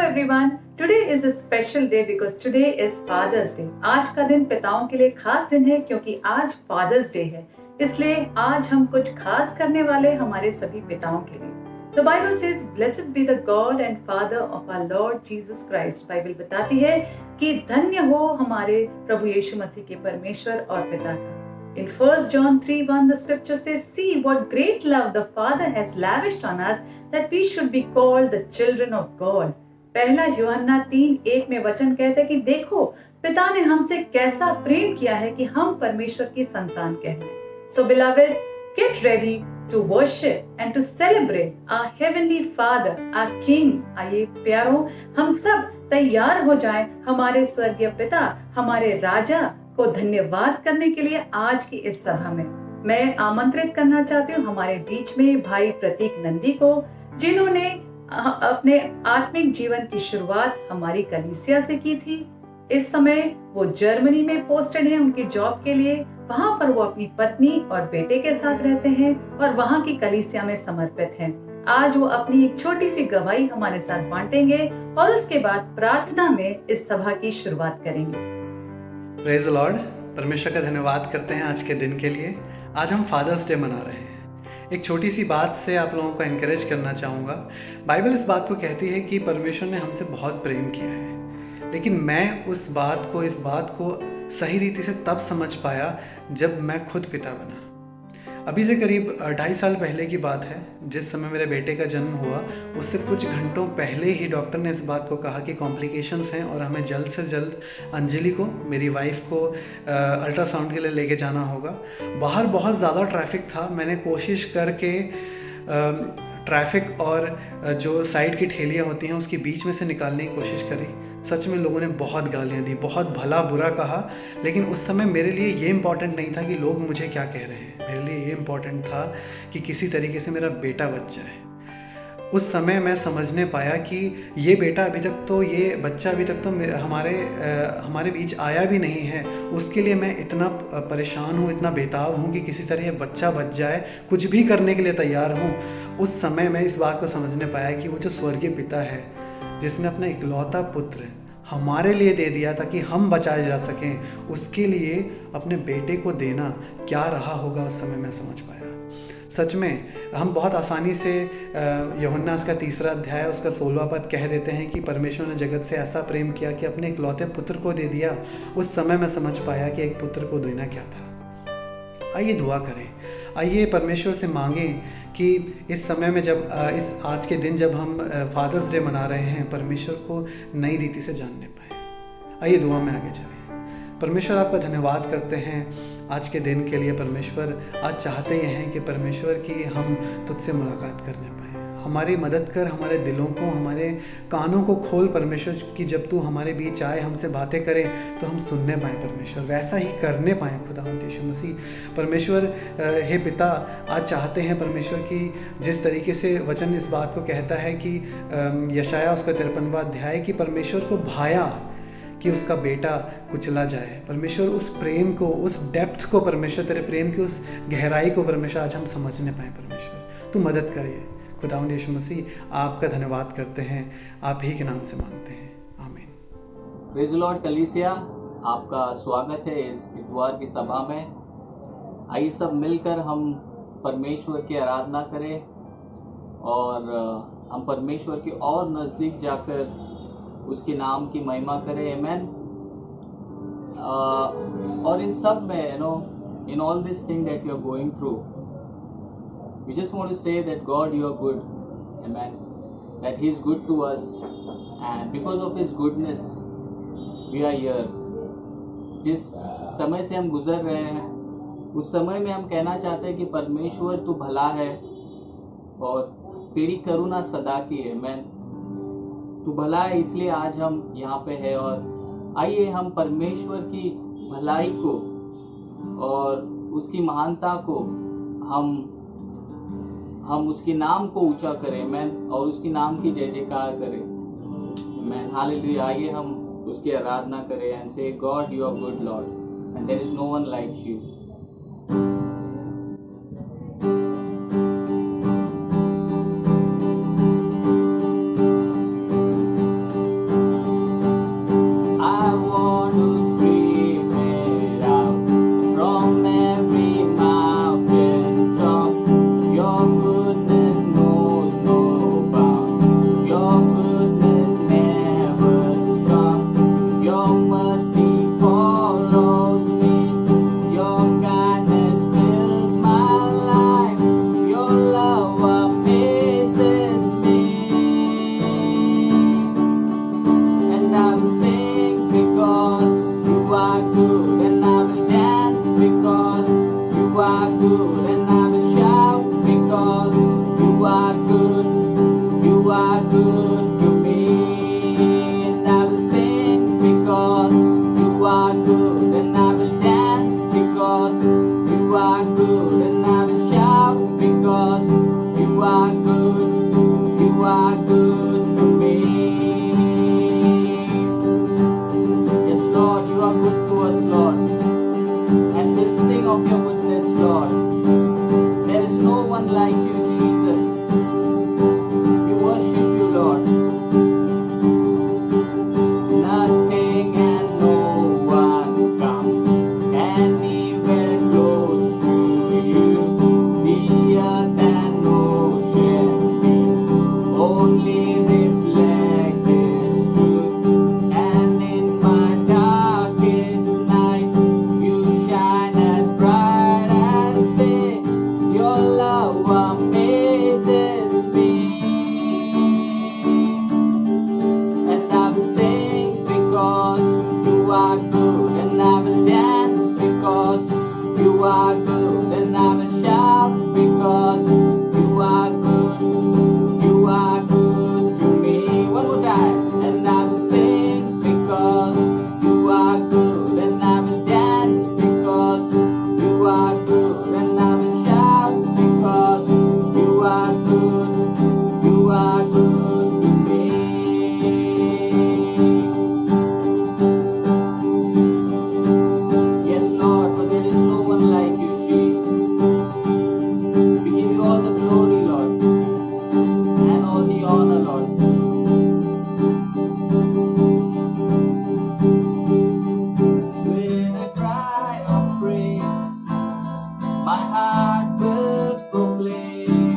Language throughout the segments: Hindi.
everyone. Today is a special day because today is Father's Day. आज का दिन पिताओं के लिए खास दिन है क्योंकि आज Father's Day है. इसलिए आज हम कुछ खास करने वाले हमारे सभी पिताओं के लिए. The Bible says, "Blessed be the God and Father of our Lord Jesus Christ." Bible बताती है कि धन्य हो हमारे प्रभु यीशु मसीह के परमेश्वर और पिता का. In 1 John 3:1, the scripture says, "See what great love the Father has lavished on us, that we should be called the children of God." पहला यूहन्ना 3:1 में वचन कहते हैं कि देखो पिता ने हमसे कैसा प्रेम किया है कि हम परमेश्वर की संतान कहलाएं. So beloved, get ready to worship and to celebrate our heavenly Father, our King. आइए प्यारों, हम सब तैयार हो जाएं हमारे स्वर्गीय पिता, हमारे राजा को धन्यवाद करने के लिए आज की इस सभा में. मैं आमंत्रित करना चाहती हूँ हमारे बीच में भाई प्रतीक नंदी को, जिन्होंने अपने आत्मिक जीवन की शुरुआत हमारी कलीसिया से की थी. इस समय वो जर्मनी में पोस्टेड हैं उनकी जॉब के लिए. वहाँ पर वो अपनी पत्नी और बेटे के साथ रहते हैं और वहाँ की कलीसिया में समर्पित हैं. आज वो अपनी एक छोटी सी गवाही हमारे साथ बांटेंगे और उसके बाद प्रार्थना में इस सभा की शुरुआत करेंगे. Praise the Lord. परमेश्वर का धन्यवाद करते हैं आज के दिन के लिए. आज हम फादर्स डे मना रहे हैं. एक छोटी सी बात से आप लोगों को एनकरेज करना चाहूँगा. बाइबल इस बात को कहती है कि परमेश्वर ने हमसे बहुत प्रेम किया है, लेकिन मैं इस बात को सही रीति से तब समझ पाया जब मैं खुद पिता बना. अभी से करीब 2.5 साल पहले की बात है. जिस समय मेरे बेटे का जन्म हुआ उससे कुछ घंटों पहले ही डॉक्टर ने इस बात को कहा कि कॉम्प्लिकेशंस हैं और हमें जल्द से जल्द अंजलि को, मेरी वाइफ को अल्ट्रासाउंड के लिए लेके जाना होगा. बाहर बहुत ज़्यादा ट्रैफिक था. मैंने कोशिश करके ट्रैफिक और जो साइड की ठेलियाँ होती हैं उसके बीच में से निकालने की कोशिश करी. सच में लोगों ने बहुत गालियाँ दी, बहुत भला बुरा कहा, लेकिन उस समय मेरे लिए ये इम्पॉर्टेंट नहीं था कि लोग मुझे क्या कह रहे हैं. मेरे लिए ये इम्पॉर्टेंट था कि किसी तरीके से मेरा बेटा बच जाए. उस समय मैं समझने पाया कि ये बच्चा अभी तक तो हमारे बीच आया भी नहीं है. उसके लिए मैं इतना परेशान हूँ, इतना बेताब हूँ कि किसी तरह ये बच्चा बच जाए, कुछ भी करने के लिए तैयार हूँ. उस समय मैं इस बात को समझने पाया कि वो जो स्वर्गीय पिता है, जिसने अपना इकलौता पुत्र हमारे लिए दे दिया ताकि हम बचाए जा सकें, उसके लिए अपने बेटे को देना क्या रहा होगा, उस समय मैं समझ पाया. सच में हम बहुत आसानी से यूहन्ना उसका 3 अध्याय उसका 16वां पद कह देते हैं कि परमेश्वर ने जगत से ऐसा प्रेम किया कि अपने इकलौते पुत्र को दे दिया. उस समय मैं समझ पाया कि एक पुत्र को देना क्या था. आइए दुआ करें. आइए परमेश्वर से मांगें कि इस समय में जब इस आज के दिन जब हम फादर्स डे मना रहे हैं, परमेश्वर को नई रीति से जानने पाए. आइए दुआ में आगे चलें. परमेश्वर आपका धन्यवाद करते हैं आज के दिन के लिए. परमेश्वर आज चाहते ये हैं कि परमेश्वर की हम तुझसे मुलाकात करने पाएँ. हमारी मदद कर, हमारे दिलों को, हमारे कानों को खोल परमेश्वर, कि जब तू हमारे बीच आए, हमसे बातें करे तो हम सुनने पाएँ परमेश्वर, वैसा ही करने पाएँ खुदावंद यीशु मसीह. परमेश्वर हे पिता, आज चाहते हैं परमेश्वर कि जिस तरीके से वचन इस बात को कहता है कि यशाया उसका 53वां अध्याय कि परमेश्वर को भाया कि उसका बेटा कुचला जाए. परमेश्वर उस प्रेम को, उस डेप्थ को, परमेश्वर तेरे प्रेम की उस गहराई को परमेश्वर आज हम समझने पाएँ. परमेश्वर तू मदद करिए. खुदावंद यीशु मसीह, आपका धन्यवाद करते हैं, आप ही के नाम से मांगते हैं, आमीन. प्रेज़ द लॉर्ड कलीसिया, आपका स्वागत है इस इतवार की सभा में. आइए सब मिलकर हम परमेश्वर की आराधना करें और हम परमेश्वर के और नज़दीक जाकर उसके नाम की महिमा करें. आमीन. और इन सब में in all this thing that you are going through, we just want to say that God, you are good. Amen. That He is good to us, and because of His goodness we are here. जिस समय से हम गुजर रहे हैं उस समय में हम कहना चाहते हैं कि परमेश्वर तू भला है और तेरी करुणा सदा की है. Amen. तू भला है, इसलिए आज हम यहाँ पे है. और आइए हम परमेश्वर की भलाई को और उसकी महानता को हम उसके नाम को ऊंचा करें. मैन. और उसके नाम की जय जयकार करें. मैन. हालेलुया. आइए हम उसकी आराधना करें and say God you are good Lord and there is no one like you. and I will shout because you are good. You are good to me, and I will sing because you are good, and I will dance because you are good, and I will shout because you are good. You are good to me. Yes, Lord, you are good to us, Lord, and we'll sing of your goodness, Lord. There is no one like you, Jesus. We worship you, Lord. Nothing and no one comes anywhere close to you. The earth and ocean will only reflect His truth. And in my darkest night, you shine as bright as day. Your love amazes me. And I will sing because you are good, and I will dance because you are good, and I will shout because you are good. You are good to me. One more time. And I will sing because you are good, and I will dance because you are good, and I will shout because you are good. You are good to me. Yes, Lord, for there is no one like you, Jesus. We give you all the glory, Lord, and all the honor, Lord. With a cry of praise, my heart will proclaim,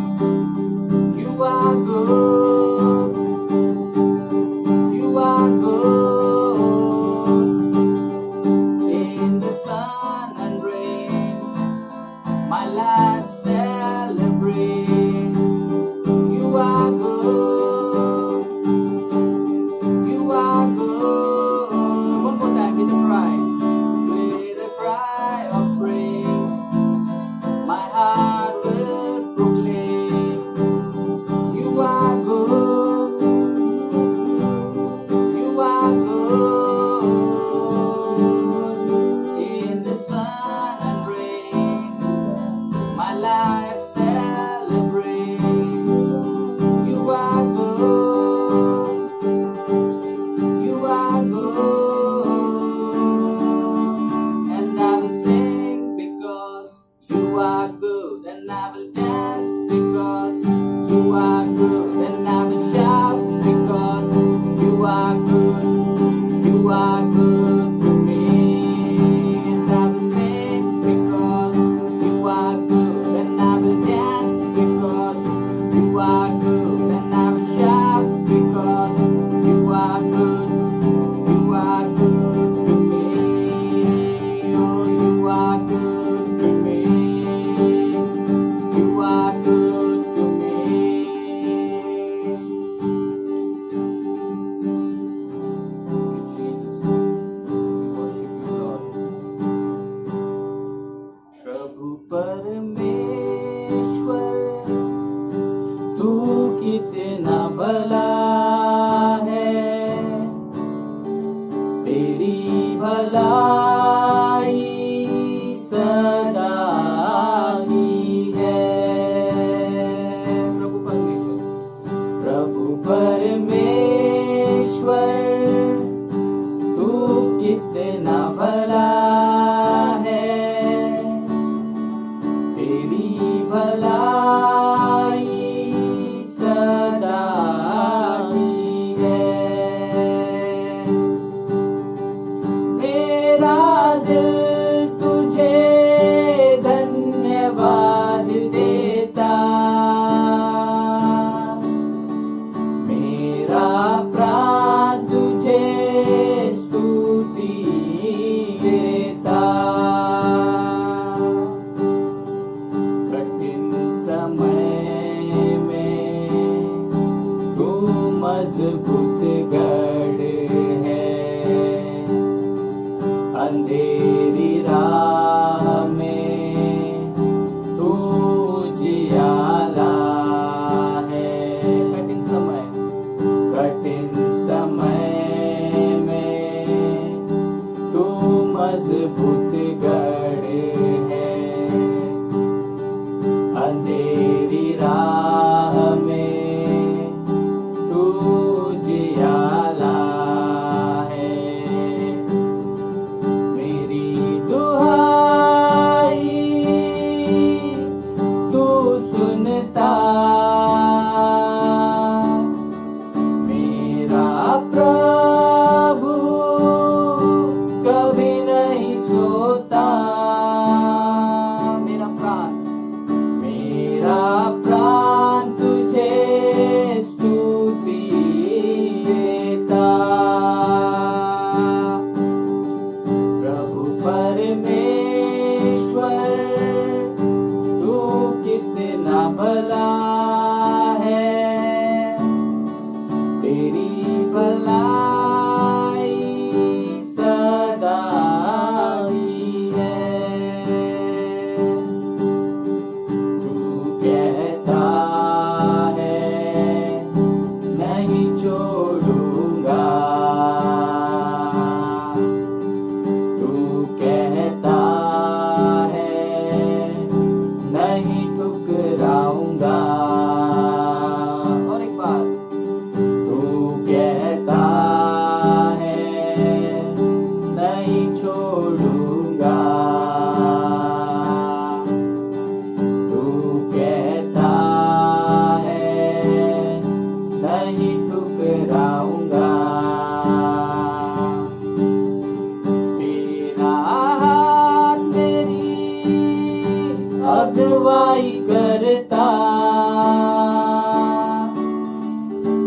you are good, you are good. In the sun and rain, my life celebrate. You are good, you are good. One more time with a cry. With a cry of praise, my heart will proclaim, you are good, you are good. In the sun and rain, my life celebrate. You are good, you are good. And I will sing because you are good, and I will dance because you are good, and I will shout because you are good. You are good to me, and I will sing because you are good, and I will dance because you are good, and I will shout because you are good. You are good to me. Oh, you are good to me. You are good to me. Thank you, Jesus. We worship you, Lord. प्रभु परमेश्वर, तू कितना भला है, तेरी भलाई सदा ही है। प्रभु परमेश्वर, तू कितना भला है, तेरी भलाई सदा ही है। मेरा दिल तुझे धन्यवाद देता, मेरा प्राण तुझे स्तुति देता। कठिन समय में तू मजबूत गढ़ है, अंधेरी राह में तू करता, मेरा प्रभु कभी नहीं सोता। मेरा प्राण तुझे स्तुति देता। प्रभु परमेश्वर तू कितना भला है, तेरी भलाई सदा ही है। तू कहता है नहीं छोड़ूंगा, तू कहता है नहीं ठुकराऊंगा। और एक बार, तू कहता है नहीं छोड़ूंगा, तू कहता है नहीं ठुकराऊंगा। तेरा हाथ मेरी अगुवाई करता,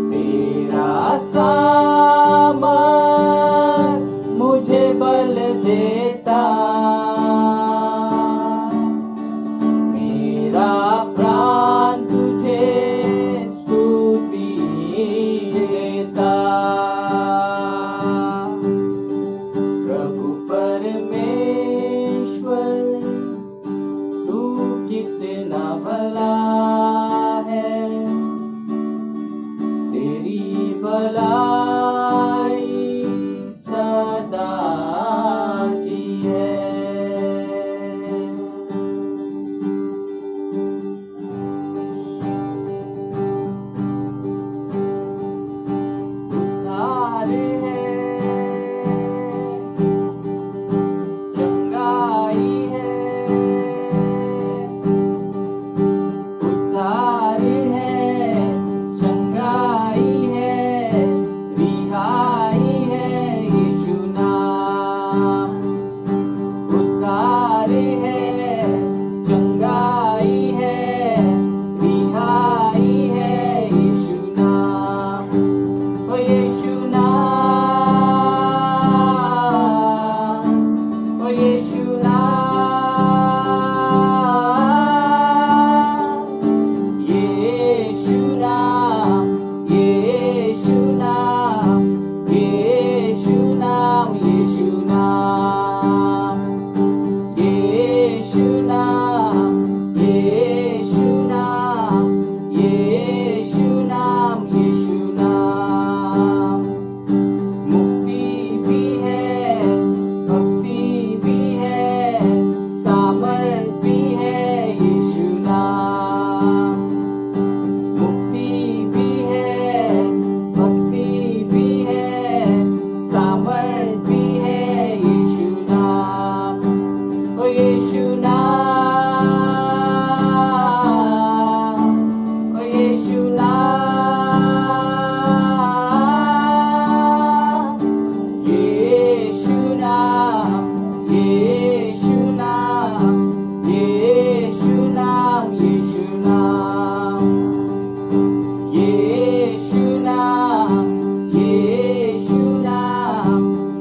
तेरा सामर्थ मुझे बल देता। मेरा प्राण तुझे स्तुति देता। प्रभु परमेश्वर तू कितना भला है, तेरी भलाई सदा की है। उद्धार है, चंगाई है, उद्धार है, चंगाई है, रिहाई है यीशु नाम। उद्धार है, चंगाई है, रिहाई है यीशु नाम। ओ यीशु नाम, ओ यीशु नाम, यीशु नाम, यीशु नाम, यीशु नाम, यीशु नाम, यीशु नाम, यीशु नाम, यीशु नाम, यीशु नाम। मुक्ति भी है, भक्ति भी है, सामर्थ भी है यीशु नाम। मुक्ति भी है, भक्ति भी है, सामर्थ भी है यीशु नाम। ओ यीशु नाम, ओ यीशु नाम, यीशु नाम, यीशु नाम, यीशु नाम, यीशु नाम, यीशु नाम, यीशु नाम,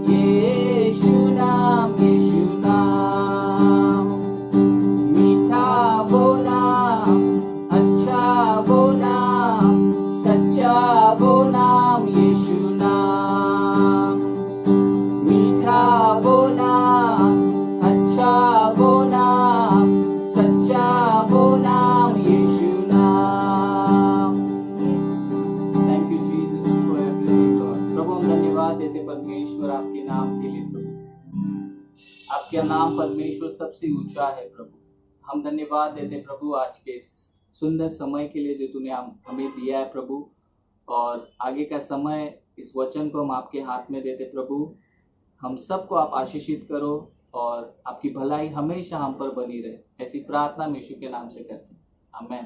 यीशु नाम, यीशु नाम। मीठा वो नाम, अच्छा वो नाम, सच्चा वो नाम यीशु नाम। मीठा वो नाम, अच्छा वो नाम, सच्चा वो नाम यीशु नाम। Thank you Jesus for everything Lord. प्रभु हम धन्यवाद देते परमेश्वर आपके नाम के लिए प्रभु। आपका नाम परमेश्वर सबसे ऊंचा है प्रभु। हम धन्यवाद देते प्रभु आज के इस सुंदर समय के लिए जो तूने हमें दिया है प्रभु। और आगे का समय इस वचन को हम आपके हाथ में देते प्रभु। हम सबको आप आशीषित करो और आपकी भलाई हमेशा हम पर बनी रहे। ऐसी प्रार्थना हम यीशु के नाम से करते हैं, आमेन।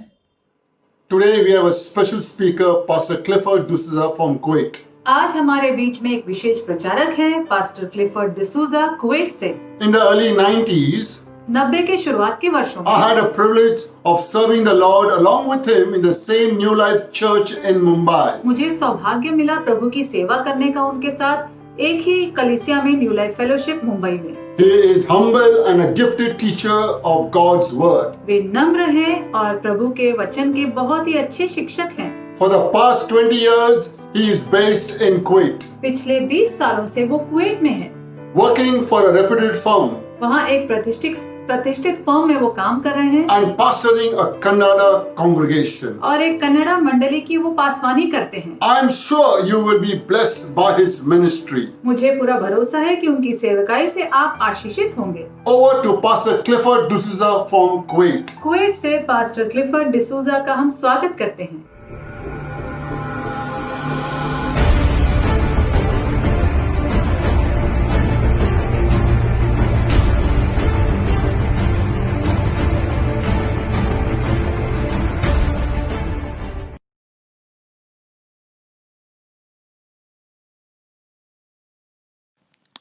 Today we have a special speaker, Pastor Clifford D'Souza from Kuwait. आज हमारे बीच में एक विशेष प्रचारक हैं, पास्टर क्लिफर्ड डिसूजा, कुवैत से। In the early 90s, 90 के शुरुआत के वर्षों में I had a privilege of serving the Lord along with him in the same New Life Church in Mumbai. मुझे सौभाग्य मिला प्रभु की सेवा करने का उनके साथ एक ही कलीसिया में, न्यू लाइफ फेलोशिप मुंबई में। He is humble and a gifted teacher of God's Word. वे नम्र हैं और प्रभु के वचन के बहुत ही अच्छे शिक्षक हैं। For the past 20 years, he is based in Kuwait, पिछले 20 सालों से वो कुवैत में हैं। working for a reputed firm वहाँ एक प्रतिष्ठित फर्म में वो काम कर रहे हैं and pastoring a Kannada congregation. और एक कन्नड़ा मंडली की वो पासवानी करते हैं। I am sure you will be blessed by his ministry. मुझे पूरा भरोसा है कि उनकी सेवकाई से आप आशीषित होंगे। Over to Pastor Clifford D'Souza from Kuwait. Kuwait से पास्टर क्लिफर्ड डिसूजा का हम स्वागत करते हैं।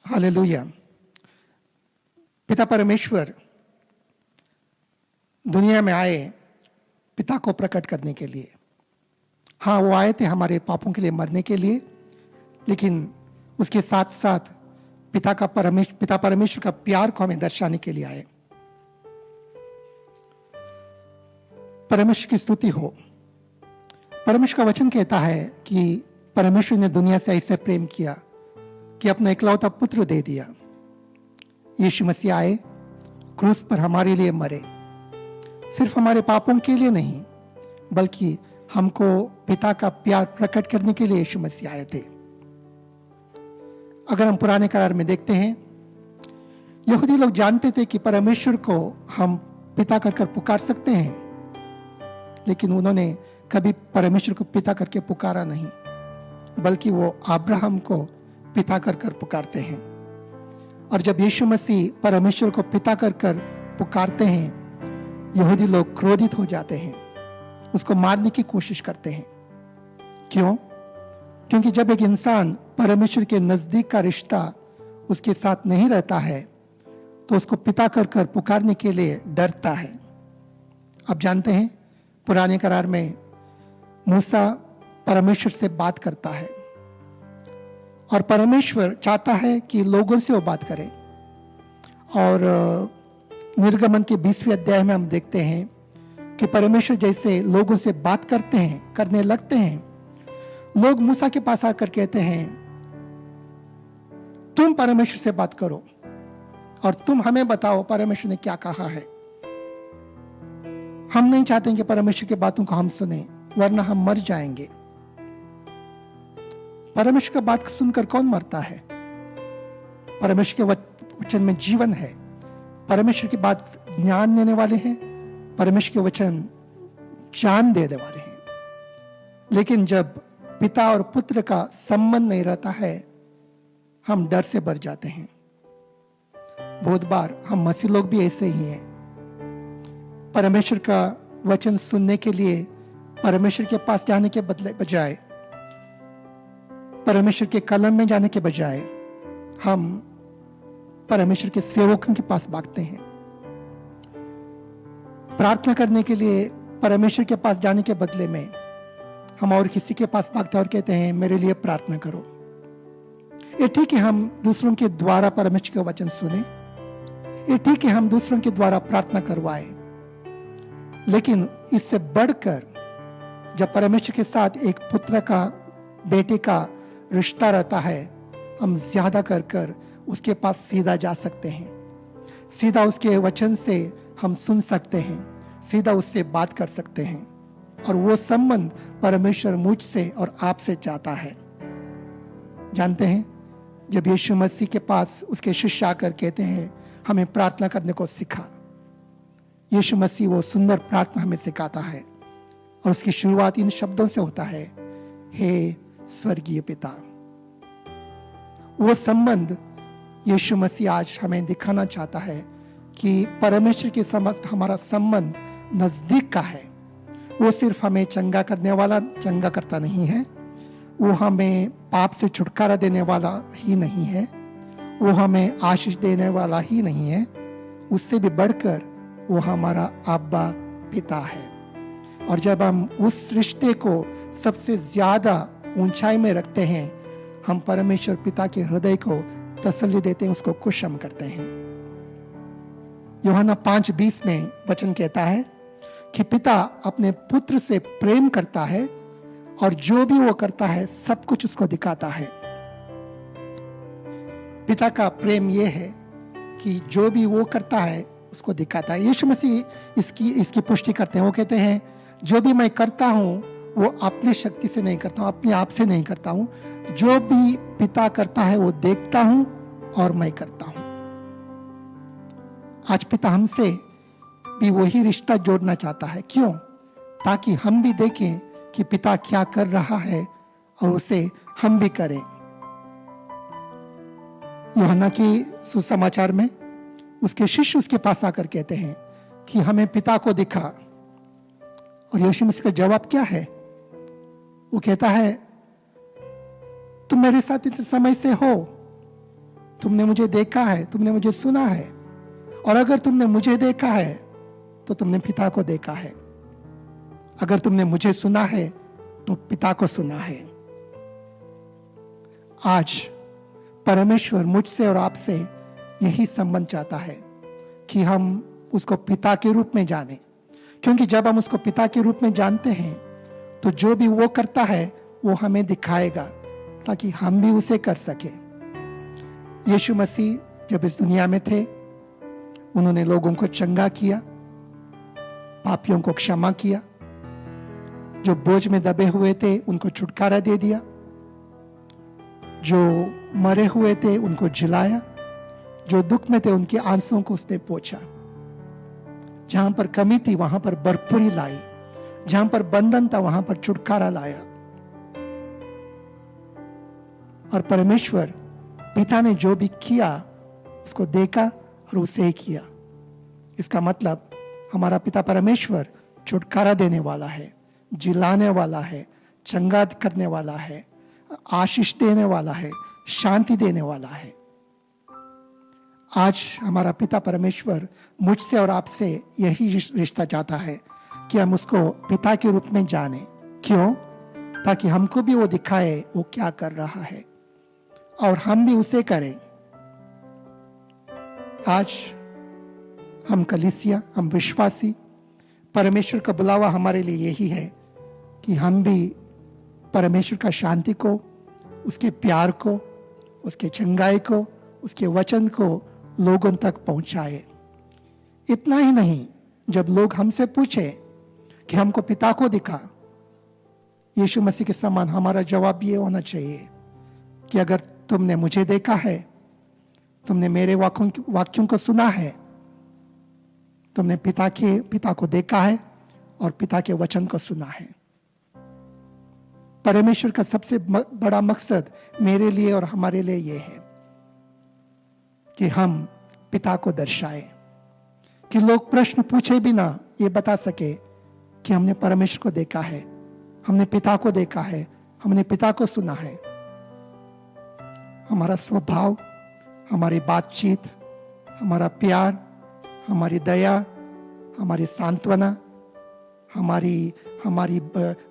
हालेलुया। पिता परमेश्वर दुनिया में आए पिता को प्रकट करने के लिए। हाँ, वो आए थे हमारे पापों के लिए मरने के लिए, लेकिन उसके साथ साथ पिता परमेश्वर का प्यार को हमें दर्शाने के लिए आए। परमेश्वर की स्तुति हो। परमेश्वर का वचन कहता है कि परमेश्वर ने दुनिया से ऐसे प्रेम किया कि अपना इकलौता पुत्र दे दिया। यीशु मसीह आए, क्रूस पर हमारे लिए मरे, सिर्फ हमारे पापों के लिए नहीं, बल्कि हमको पिता का प्यार प्रकट करने के लिए यीशु मसीह आए थे। अगर हम पुराने करार में देखते हैं, यहूदी लोग जानते थे कि परमेश्वर को हम पिता कर पुकार सकते हैं, लेकिन उन्होंने कभी परमेश्वर को पिता करके पुकारा नहीं, बल्कि वो अब्राहम को पिता कर पुकारते हैं। और जब यीशु मसीह परमेश्वर को पिता कर पुकारते हैं, यहूदी लोग क्रोधित हो जाते हैं, उसको मारने की कोशिश करते हैं। क्यों? क्योंकि जब एक इंसान परमेश्वर के नजदीक का रिश्ता उसके साथ नहीं रहता है, तो उसको पिता कर पुकारने के लिए डरता है। आप जानते हैं, पुराने करार में मूसा परमेश्वर से बात करता है और परमेश्वर चाहता है कि लोगों से वो बात करे। और निर्गमन के 20वें अध्याय में हम देखते हैं कि परमेश्वर जैसे लोगों से बात करने लगते हैं, लोग मूसा के पास आकर कहते हैं, तुम परमेश्वर से बात करो और तुम हमें बताओ परमेश्वर ने क्या कहा है। हम नहीं चाहते कि परमेश्वर की बातों को हम सुने, वरना हम मर जाएंगे। परमेश्वर की बात सुनकर कौन मरता है? परमेश्वर के वचन में जीवन है। परमेश्वर की बात ज्ञान देने वाले हैं, परमेश्वर के वचन जान देने वाले हैं। लेकिन जब पिता और पुत्र का संबंध नहीं रहता है, हम डर से भर जाते हैं। बहुत बार हम मसीह लोग भी ऐसे ही हैं। परमेश्वर का वचन सुनने के लिए परमेश्वर के पास जाने के बजाय, परमेश्वर के कलम में जाने के बजाय, हम परमेश्वर के सेवकों के पास भागते हैं। प्रार्थना करने के लिए परमेश्वर के पास जाने के बदले में हम और किसी के पास भागते हैं और कहते हैं, मेरे लिए प्रार्थना करो। ये ठीक है हम दूसरों के द्वारा परमेश्वर का वचन सुने, ये ठीक है हम दूसरों के द्वारा प्रार्थना करवाए, लेकिन इससे बढ़कर जब परमेश्वर के साथ एक पुत्र का, बेटे का रिश्ता रहता है, हम ज्यादा कर उसके पास सीधा जा सकते हैं, सीधा उसके वचन से हम सुन सकते हैं, सीधा उससे बात कर सकते हैं। और वो संबंध परमेश्वर मुझसे और आपसे चाहता है। जानते हैं, जब यीशु मसीह के पास उसके शिष्य आकर कहते हैं, हमें प्रार्थना करने को सिखा, यीशु मसीह वो सुंदर प्रार्थना हमें सिखाता है और उसकी शुरुआत इन शब्दों से होता है, हे स्वर्गीय पिता। वो संबंध यीशु मसीह आज हमें दिखाना चाहता है कि परमेश्वर के समस्त हमारा संबंध नजदीक का है। वो सिर्फ हमें चंगा करने वाला चंगा करता नहीं है, वो हमें पाप से छुटकारा देने वाला ही नहीं है, वो हमें आशीष देने वाला ही नहीं है, उससे भी बढ़कर वो हमारा अब्बा पिता है। और जब हम उस रिश्ते को सबसे ज्यादा ऊंचाई में रखते हैं, हम परमेश्वर पिता के हृदय को तसल्ली देते हैं, उसको खुश हम करते हैं। यूहन्ना 5:20 में वचन कहता है कि पिता अपने पुत्र से प्रेम करता है और जो भी वो करता है सब कुछ उसको दिखाता है। पिता का प्रेम ये है कि जो भी वो करता है उसको दिखाता है। यीशु मसीह इसकी पुष्टि करते हैं। वो कहते हैं जो भी मैं करता हूं वो अपनी शक्ति से नहीं करता हूं, अपने आप से नहीं करता हूं, जो भी पिता करता है वो देखता हूं और मैं करता हूं। आज पिता हमसे भी वही रिश्ता जोड़ना चाहता है। क्यों? ताकि हम भी देखें कि पिता क्या कर रहा है और उसे हम भी करें। यूहन्ना की सुसमाचार में उसके शिष्य उसके पास आकर कहते हैं कि हमें पिता को दिखा। और यीशु मसीह का जवाब क्या है? वो कहता है तुम मेरे साथ इतने समय से हो, तुमने मुझे देखा है, तुमने मुझे सुना है, और अगर तुमने मुझे देखा है तो तुमने पिता को देखा है। अगर तुमने मुझे सुना है तो पिता को सुना है। आज परमेश्वर मुझसे और आपसे यही संबंध चाहता है कि हम उसको पिता के रूप में जाने, क्योंकि जब हम उसको पिता के रूप में जानते हैं तो जो भी वो करता है वो हमें दिखाएगा ताकि हम भी उसे कर सके। यीशु मसीह जब इस दुनिया में थे उन्होंने लोगों को चंगा किया, पापियों को क्षमा किया, जो बोझ में दबे हुए थे उनको छुटकारा दे दिया, जो मरे हुए थे उनको जिलाया, जो दुख में थे उनके आंसुओं को उसने पोंछा। जहां पर कमी थी वहां पर भरपूरी लाई, जहां पर बंधन था वहां पर छुटकारा लाया। और परमेश्वर पिता ने जो भी किया उसको देखा और उसे ही किया। इसका मतलब हमारा पिता परमेश्वर छुटकारा देने वाला है, जिलाने वाला है, चंगा करने वाला है, आशीष देने वाला है, शांति देने वाला है। आज हमारा पिता परमेश्वर मुझसे और आपसे यही रिश्ता चाहता है कि हम उसको पिता के रूप में जाने। क्यों? ताकि हमको भी वो दिखाए वो क्या कर रहा है और हम भी उसे करें। आज हम कलीसिया, हम विश्वासी, परमेश्वर का बुलावा हमारे लिए यही है कि हम भी परमेश्वर का शांति को, उसके प्यार को, उसके चंगाई को, उसके वचन को लोगों तक पहुंचाए। इतना ही नहीं, जब लोग हमसे पूछे कि हमको पिता को दिखा, यीशु मसीह के समान हमारा जवाब ये होना चाहिए कि अगर तुमने मुझे देखा है, तुमने मेरे वाक्यों को सुना है, तुमने पिता को देखा है और पिता के वचन को सुना है। परमेश्वर का सबसे बड़ा मकसद मेरे लिए और हमारे लिए यह है कि हम पिता को दर्शाएं, कि लोग प्रश्न पूछे बिना ये बता सके कि हमने परमेश्वर को देखा है, हमने पिता को देखा है, हमने पिता को सुना है। हमारा स्वभाव, हमारी बातचीत, हमारा प्यार, हमारी दया, हमारी सांत्वना, हमारी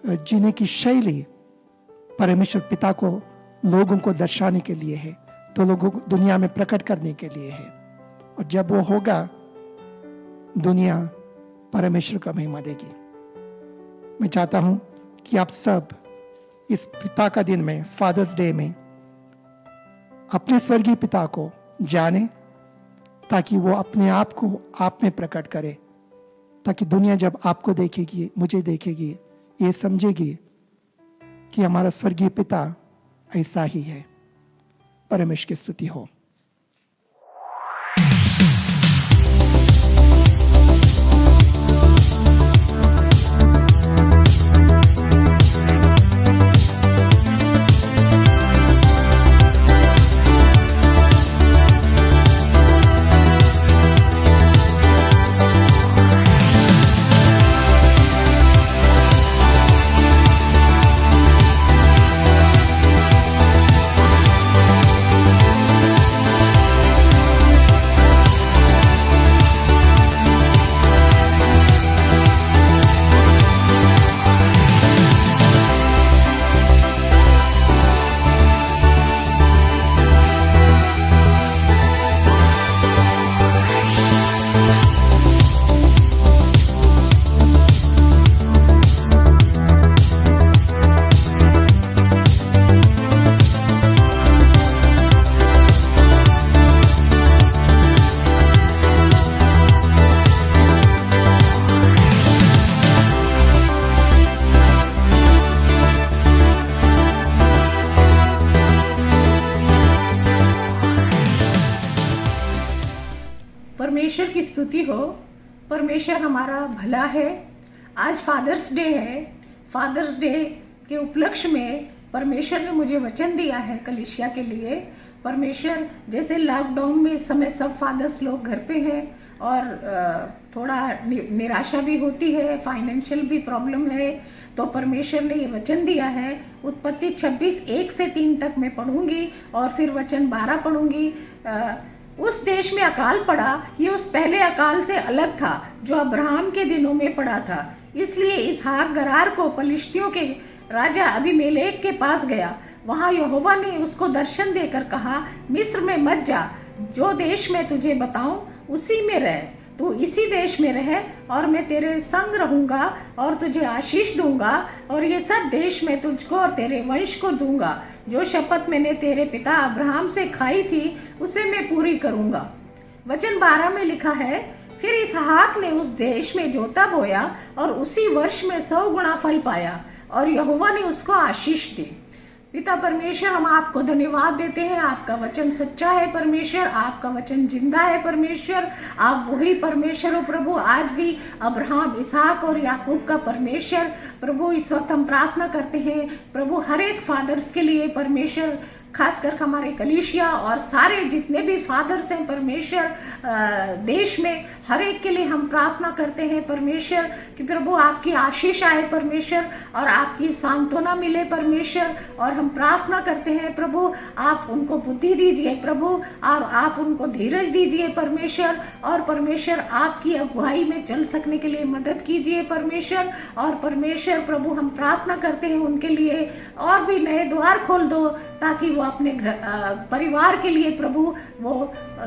जीने की शैली परमेश्वर पिता को लोगों को दर्शाने के लिए है, तो लोगों को दुनिया में प्रकट करने के लिए है। और जब वो होगा, दुनिया परमेश्वर का महिमा देगी। मैं चाहता हूं कि आप सब इस पिता का दिन में, फादर्स डे में, अपने स्वर्गीय पिता को जाने, ताकि वो अपने आप को आप में प्रकट करे, ताकि दुनिया जब आपको देखेगी, मुझे देखेगी, ये समझेगी कि हमारा स्वर्गीय पिता ऐसा ही है। परमेश्वर की स्तुति हो। स्तुति हो। परमेश्वर हमारा भला है। आज फादर्स डे है। फादर्स डे के उपलक्ष्य में परमेश्वर ने मुझे वचन दिया है कलीसिया के लिए। परमेश्वर जैसे लॉकडाउन में इस समय सब फादर्स लोग घर पे हैं और थोड़ा निराशा भी होती है, फाइनेंशियल भी प्रॉब्लम है, तो परमेश्वर ने ये वचन दिया है। उत्पत्ति 26:1-3 तक मैं पढ़ूंगी और फिर वचन 12 पढ़ूंगी। उस देश में अकाल पड़ा, ये उस पहले अकाल से अलग था जो अब्राहम के दिनों में पड़ा था। इसलिए इसहाक गरार को पलिश्तियों के राजा अबीमेलेक के पास गया। वहां यहोवा ने उसको दर्शन देकर कहा, मिस्र में मत जा, जो देश मैं तुझे बताऊं उसी में रह। तू इसी देश में रह और मैं तेरे संग रहूंगा और तुझे आशीष दूंगा और ये सब देश मैं तुझको और तेरे वंश को दूंगा। जो शपथ मैंने तेरे पिता अब्राहम से खाई थी उसे मैं पूरी करूंगा। वचन 12 में लिखा है, फिर इसहाक ने उस देश में जोता बोया और उसी वर्ष में 100 गुना फल पाया और यहोवा ने उसको आशीष दी। पिता परमेश्वर, हम आपको धन्यवाद देते हैं। आपका वचन सच्चा है परमेश्वर, आपका वचन जिंदा है परमेश्वर। आप वही परमेश्वर हो प्रभु, आज भी अब्राहम, इसहाक और याकूब का परमेश्वर। प्रभु, इस वक्त हम प्रार्थना करते हैं प्रभु हर एक फादर्स के लिए परमेश्वर, खासकर हमारे कलीसिया और सारे जितने भी फादर्स हैं परमेश्वर देश में, हर एक के लिए हम प्रार्थना करते हैं परमेश्वर कि प्रभु आपकी आशीष आए परमेश्वर और आपकी सांत्वना मिले परमेश्वर। और हम प्रार्थना करते हैं प्रभु आप उनको बुद्धि दीजिए प्रभु, और आप उनको धीरज दीजिए परमेश्वर, और परमेश्वर आपकी अगुवाई में चल सकने के लिए मदद कीजिए परमेश्वर। और परमेश्वर प्रभु हम प्रार्थना करते हैं उनके लिए और भी नए द्वार खोल दो ताकि वो अपने परिवार के लिए प्रभु वो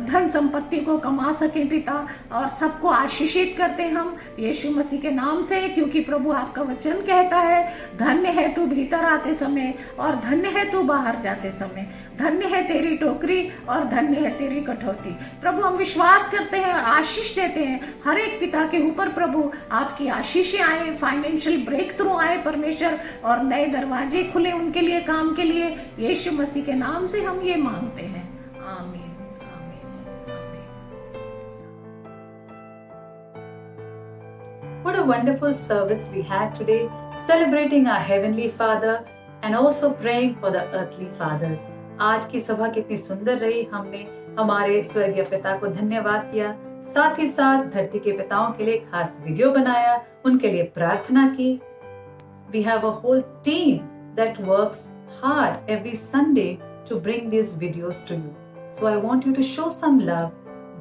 धन संपत्ति को कमा सके पिता, और सबको आशीषित करते हम यीशु मसीह के नाम से, क्योंकि प्रभु आपका वचन कहता है धन्य है तू भीतर आते समय और धन्य है तू बाहर जाते समय, धन्य है तेरी टोकरी और धन्य है तेरी कटौती। प्रभु हम विश्वास करते हैं और आशीष देते हैं हर एक पिता के ऊपर प्रभु आपकी आशीषें आए, फाइनेंशियल ब्रेक थ्रू आए परमेश्वर, और नए दरवाजे खुले उनके लिए, काम के लिए। यीशु मसीह के नाम से हम ये मांगते हैं, आमीन। What a wonderful service we had today, celebrating our Heavenly Father and also praying for the earthly fathers. आज की सभा कितनी सुंदर रही। हमने हमारे स्वर्गीय पिता को धन्यवाद किया, साथ ही साथ धरती के पिताओं के लिए खास वीडियो बनाया, उनके लिए प्रार्थना की। We have a whole team that works hard every Sunday to bring these videos to you. So I want you to show some love.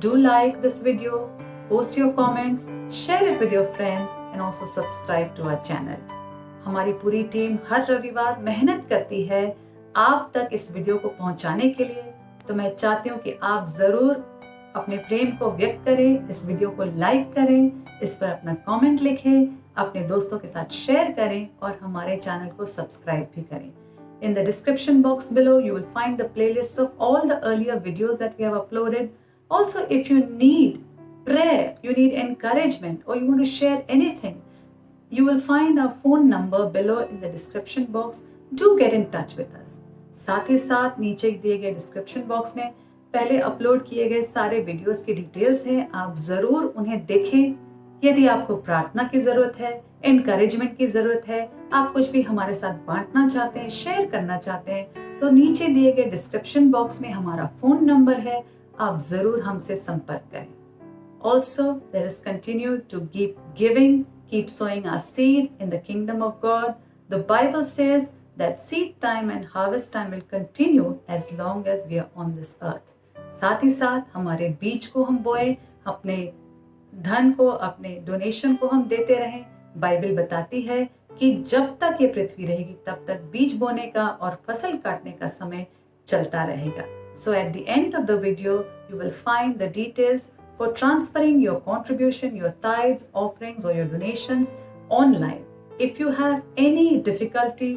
Do like this video, post your comments, share it with your friends and also subscribe to our channel. हमारी पूरी टीम हर रविवार मेहनत करती है आप तक इस वीडियो को पहुंचाने के लिए। तो मैं चाहती हूँ कि आप जरूर अपने प्रेम को व्यक्त करें, इस वीडियो को लाइक करें, इस पर अपना कमेंट लिखें, अपने दोस्तों के साथ शेयर करें और हमारे चैनल को सब्सक्राइब भी करें। In the description box below, you will find the playlists of all the earlier videos that we have uploaded. Also, if you need prayer, you need encouragement, or you want to share anything, you will find our phone number below in the description box. Do get in touch with us. साथ ही साथ नीचे दिए गए डिस्क्रिप्शन बॉक्स में पहले अपलोड किए गए सारे वीडियोस की डिटेल्स हैं, आप जरूर उन्हें देखें। यदि आपको प्रार्थना की जरूरत है, एनकरेजमेंट की जरूरत है, आप कुछ भी हमारे साथ बांटना चाहते हैं, शेयर करना चाहते हैं, तो नीचे दिए गए डिस्क्रिप्शन बॉक्स में हमारा फोन नंबर है, आप जरूर हमसे संपर्क करें। Also, let us continue to keep sowing our seed in the kingdom of God. The Bible says that seed time and harvest time will continue as long as we are on this earth. साथ ही साथ हमारे बीज को हम बोए, अपने धन को, अपने डोनेशन को हम देते रहें। बाइबल बताती है कि जब तक ये पृथ्वी रहेगी तब तक बीज बोने का और फसल काटने का समय चलता रहेगा। So at the end of the video, you will find the details for transferring your contribution, your tithes, offerings or your donations online. If you have any difficulty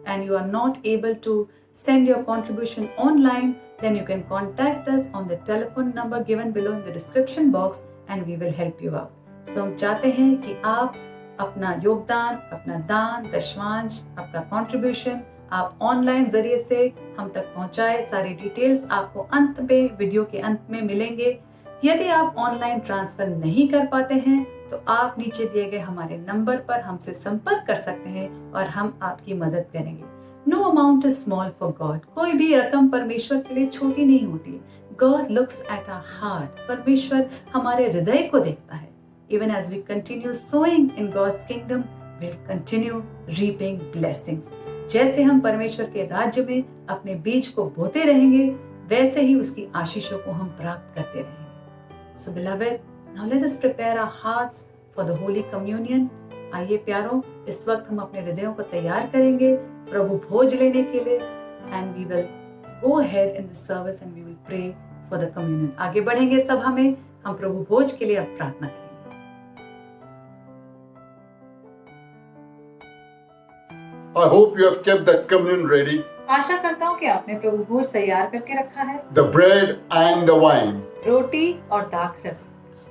and you are not able to send your contribution online, then you can contact us on the telephone number given below in the description box and we will help you out. So हम चाहते हैं कि आप अपना योगदान, अपना दान, दशमांश, आपका कंट्रीब्यूशन आप ऑनलाइन जरिए से हम तक पहुंचाए। सारी डिटेल्स आपको अंत में, वीडियो के अंत में मिलेंगे। यदि आप ऑनलाइन ट्रांसफर नहीं कर पाते हैं तो आप नीचे दिए गए हमारे नंबर पर हमसे संपर्क कर सकते हैं और हम आपकी मदद करेंगे। No amount is small for God. कोई भी रकम परमेश्वर के लिए छोटी नहीं होती। God looks at our heart. परमेश्वर हमारे हृदय को देखता है। Even as we continue sowing in God's kingdom, we will continue reaping blessings. जैसे हम परमेश्वर के राज्य में अपने बीज को बोते रहेंगे, वैसे ही उसकी आशीषों को हम प्राप्त करते रहेंगे। So beloved, now let us prepare our hearts for the Holy Communion. आइए प्यारों, इस वक्त हम अपने हृदयों को तैयार करेंगे प्रभु भोज लेने के लिए, and we will go ahead in the service and we will pray for the communion. आगे बढ़ेंगे सभा में, हम प्रभु भोज के लिए अब प्रार्थना करेंगे। I hope you have kept that communion ready, आशा करता हूँ कि आपने प्रभु भोज तैयार करके रखा है, the bread and the wine. रोटी और दाखरस।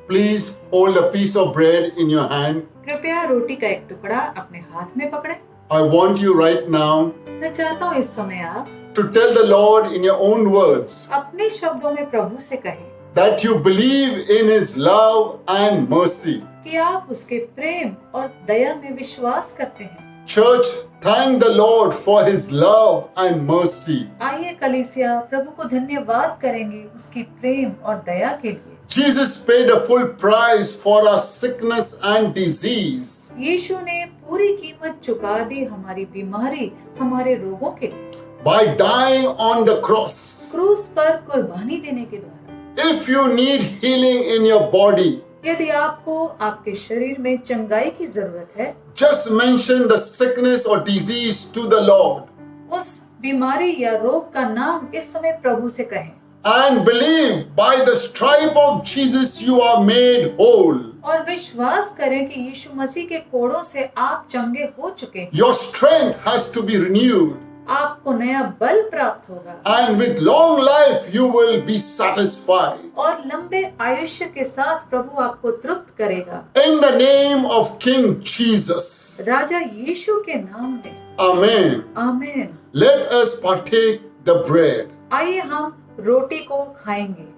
Please hold a piece of bread in your hand. कृपया रोटी का एक टुकड़ा अपने हाथ में पकड़ें। I want you right now मैं चाहता हूँ इस समय आप to tell the Lord in your own words अपने शब्दों में प्रभु से कहें that you believe in His love and mercy. कि आप उसके प्रेम और दया में विश्वास करते हैं। Church, thank the Lord for His love and mercy. आइए कलीसिया, प्रभु को धन्यवाद करेंगे उसकी प्रेम और दया के लिए। Jesus paid a full price for our sickness and disease. यीशु ने पूरी कीमत चुका दी हमारी बीमारी, हमारे रोगों के लिए, By dying on the cross. क्रूस पर कुर्बानी देने के द्वारा। If you need healing in your body, यदि आपको आपके शरीर में चंगाई की जरूरत है, just mention the sickness or disease to the Lord उस बीमारी या रोग का नाम इस समय प्रभु से कहें and believe by the stripe of Jesus you are made whole. और विश्वास करें कि यीशु मसीह के कोड़ों से आप चंगे हो चुके हैं। Your strength has to be renewed, आपको नया बल प्राप्त होगा and with long life you will be satisfied. और लंबे आयुष्य के साथ प्रभु आपको तृप्त करेगा। In the name of King Jesus. राजा यीशु के नाम में, Amen. आमीन। Let us partake the bread. आइए हम रोटी को खाएंगे।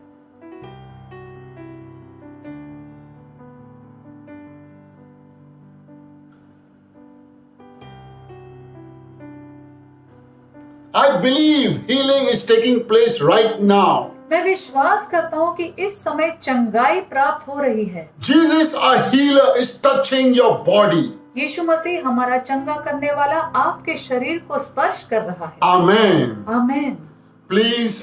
I believe healing is taking place right now. मैं विश्वास करता हूँ कि इस समय चंगाई प्राप्त हो रही है। Jesus, our healer, is touching your body. यीशु मसीह हमारा चंगा करने वाला आपके शरीर को स्पर्श कर रहा है। Amen. आमीन। Please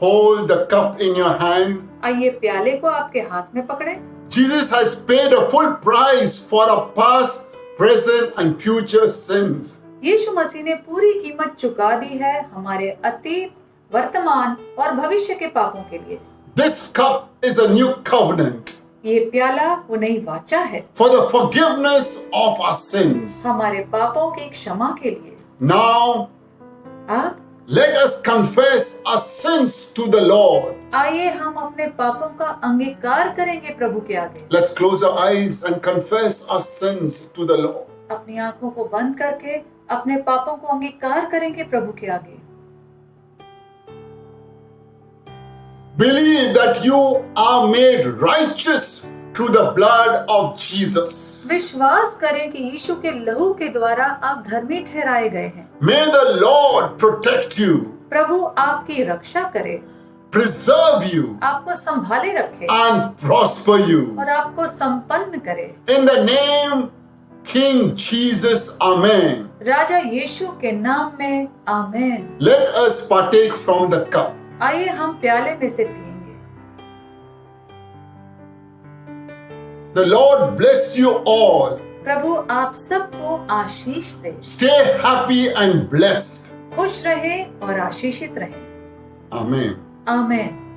hold the cup in your hand. आइए प्याले को आपके हाथ में पकड़ें। Jesus has paid a full price for our past, present, and future sins. यीशु मसीह ने पूरी कीमत चुका दी है हमारे अतीत, वर्तमान और भविष्य के पापों के लिए। This cup is a new covenant ये प्याला वो नई वाचा है for the forgiveness of our sins. हमारे पापों की क्षमा के लिए। Now, अब let us confess our sins to the Lord. आइए हम अपने पापों का अंगीकार करेंगे प्रभु के आगे। Let's close our eyes and confess our sins to the Lord. अपनी आंखों को बंद करके अपने पापों को अंगीकार करेंगे प्रभु के आगे। Believe that you are made righteous through the blood of Jesus. विश्वास करें कि यीशु के लहू के द्वारा आप धर्मी ठहराए गए हैं। May the Lord protect you, प्रभु आपकी रक्षा करे, preserve you, आपको संभाले रखे and prosper you. और आपको संपन्न करे। In the name King Jesus, Amen. राजा यीशु के नाम में, आमीन। Let us partake from the cup. आइए हम प्याले में से पिएंगे। The Lord bless you all. प्रभु आप सबको आशीष दे, Stay happy and blessed. खुश रहे और आशीषित रहे। Amen. आमीन।